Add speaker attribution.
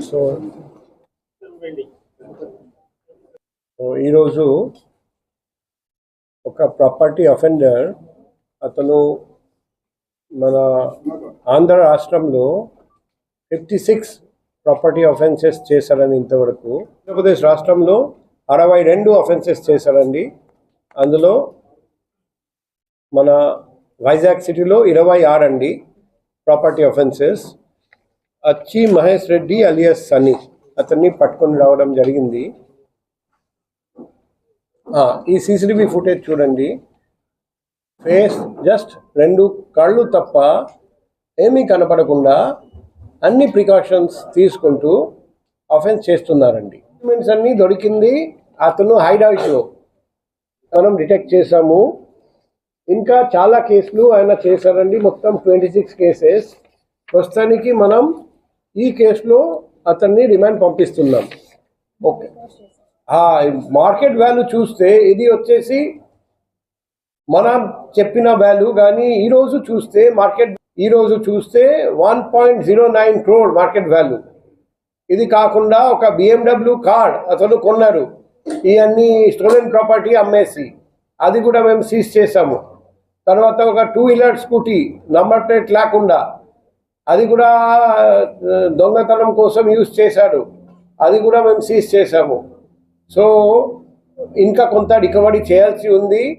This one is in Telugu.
Speaker 1: సో ఈరోజు ఒక ప్రాపర్టీ అఫెండర్ అతను మన ఆంధ్ర రాష్ట్రంలో 56 ప్రాపర్టీ అఫెన్సెస్ చేశారని ఇంతవరకు. ఆంధ్రప్రదేశ్ రాష్ట్రంలో 62 అఫెన్సెస్ చేశారండి. అందులో మన వైజాగ్ సిటీలో 26 అండి ప్రాపర్టీ అఫెన్సెస్. అచ్చి మహేష్ రెడ్డి అలియాస్ సన్నీ అతన్ని పట్టుకొని రావడం జరిగింది. ఈ సీసీటీవీ ఫుటేజ్ చూడండి. ఫేస్ జస్ట్ 2 కళ్ళు తప్ప ఏమీ కనపడకుండా అన్ని ప్రికాషన్స్ తీసుకుంటూ అఫెన్స్ చేస్తున్నారండి. డాక్యుమెంట్స్ అన్నీ దొరికింది. అతను హైడౌట్లో మనం డిటెక్ట్ చేశాము. ఇంకా చాలా కేసులు ఆయన చేశారండి. మొత్తం 26 కేసెస్. ప్రస్తుతానికి మనం ఈ కేసులో అతన్ని రిమాండ్ పంపిస్తున్నాం. ఓకే, మార్కెట్ వాల్యూ చూస్తే ఇది వచ్చేసి మనం చెప్పిన వాల్యూ, కానీ ఈరోజు చూస్తే 1.09 crore మార్కెట్ వాల్యూ. ఇది కాకుండా ఒక BMW కార్ అతను కొన్నారు. ఇవన్నీ స్టోలెన్ ప్రాపర్టీ అమ్మేసి అది కూడా మేము సీజ్ చేసాము. తర్వాత ఒక 2-wheeler స్కూటీ నంబర్ ప్లేట్ లేకుండా అది కూడా దొంగతనం కోసం యూజ్ చేశాడు. అది కూడా మేము సీజ్ చేసాము. సో ఇంకా కొంత రికవరీ చేయాల్సి ఉంది.